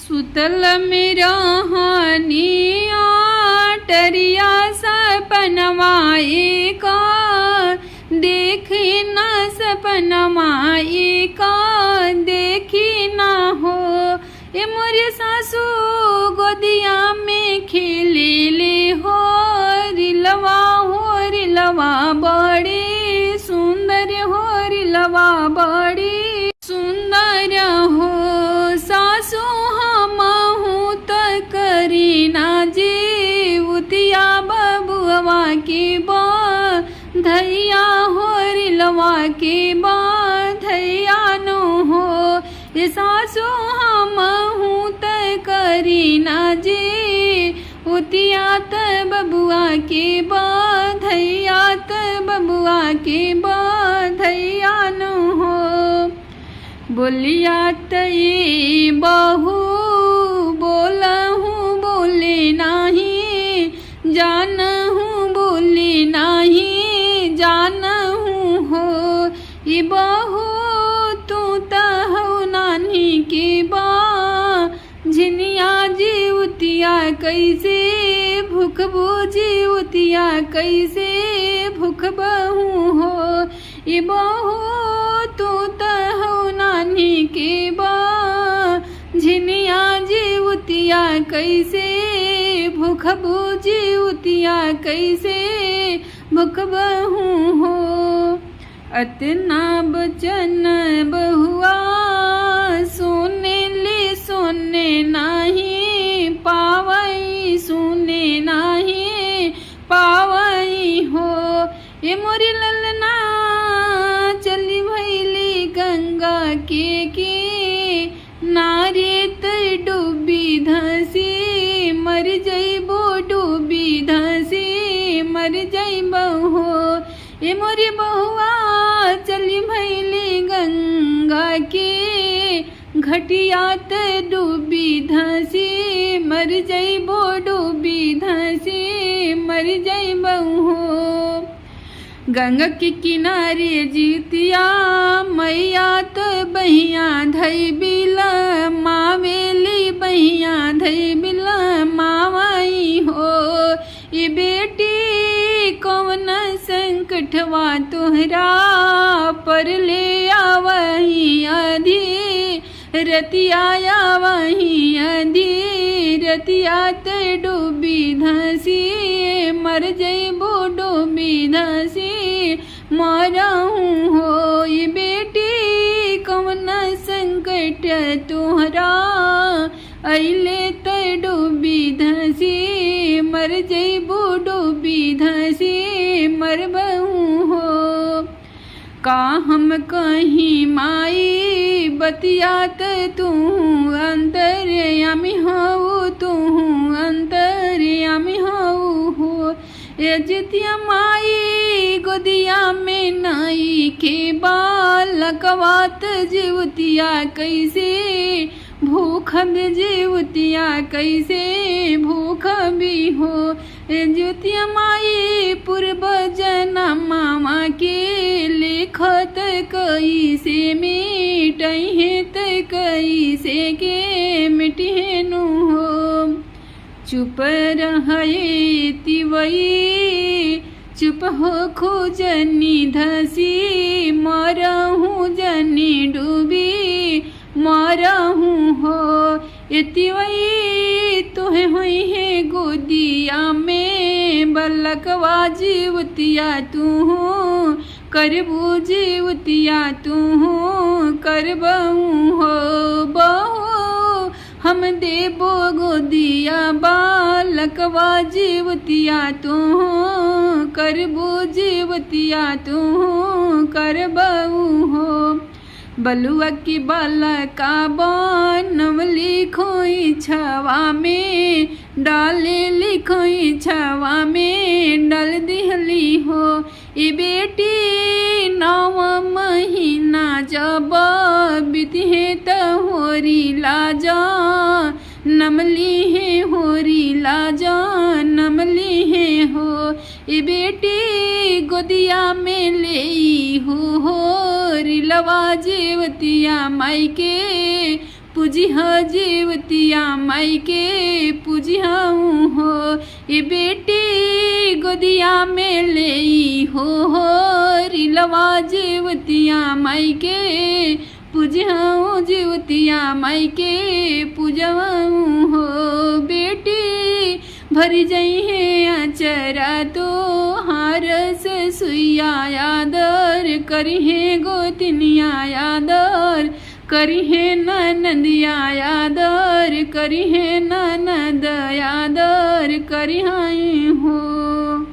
सुतल में रहनिया टरिया सपनवा का देखी न सपनवा का देखी न हो। ए मोरे सासू गोदिया में खेले ले हो रिलवा बड़ी सुंदर हो रिलवा बड़ी सुंदर हो। सासू हमहू त करी ना जीवतिया बबुआ के धैया हो रिलवा के धैया नो हो। ये सासू हमहू त करी ना जीवतिया त बबुआ के धैया त बबुआ के धैया नो हो। बोलिया तई बहू बोलहूँ बोले नाही जानहूँ बोले नाही जानहूँ हो। ये बहू तू तहु नानी के झिनिया जीवतिया कैसे भूखबू जीवतिया कैसे भूखबहू हो। ये बहू तू तहु नानी के झिनिया जीवतिया कैसे भूखबू जीवतिया कैसे भूखबहू हो। अतना बचन बहुआ सोने नाही पावई सुने नाही पावई हो। ये मोरी ललना चली भैली गंगा के नारित डूबी धसी मर जइबो डूबी धसी मर जइबो हो। ये मोरी बहुआ चली भैली गंगा के घटिया त डूबी धसी मर जइबो डूबी धसी मर जइबो हो। गंगा के किनारे जीतिया मैया त बहिया धई बिला मावेली बहिया धई बिला मावाई हो। ये बेटी कौन संकटवा तोहरा पर ले आवही आधी रतिया वही आधी रतिया त डूबी धसी मर जइबो डूबी धसी मरहूँ हो। ये बेटी कौन संकट तोहरा अइले त डूबी धसी मर जइबो डूबी धसी मरबहू हो। का हम कहीं माई बतियात तू अंतर्यामी हो तू अंतर्यामी हो। ये जितिया माई गोदिया में नाई के बालकवात जीवतिया कैसे भूख भी जीवतिया कैसे भूख भी हो। ज्योतिया माई पूर्व जना मामा के लेखत कैसे मिटहे त कैसे के मिटहेनु हो। चुप रहे तिवई चुप हो खोजनी धसी मरहूँ जनी डूबी मरहूँ हो। इतिवई तुहे हुई है गोदिया में बलकवा जीवतिया तू करबू जीवतिया तू करबहू हो। बहू हम देबो गोदिया बालकवा जीवतिया तू करबू जीवतिया तू करबहू हो। बलुआ की बालका बनम लिखोई छवा में डाले लिखोई छवा में डाल दिहली हो। ये बेटी 9 महीना जब बीते त होरी लाजा नमली है होरी लाजा नमली है हो। ये बेटी गोदिया में ले हो रिलवा जेवतिया माई के पूजिह जीवतिया माई के पूजिह हो। ये बेटी गोदिया में ले हो रिलवा जीवतिया माई के पूजिह जीवतिया माई के पूजवाऊँ हो। बेटी भरी जई है अचरा तो हार से सुइया यादर करी है गोतिनिया यादर करी है ननदिया यादर करी है ननद यादर करी हाई हो।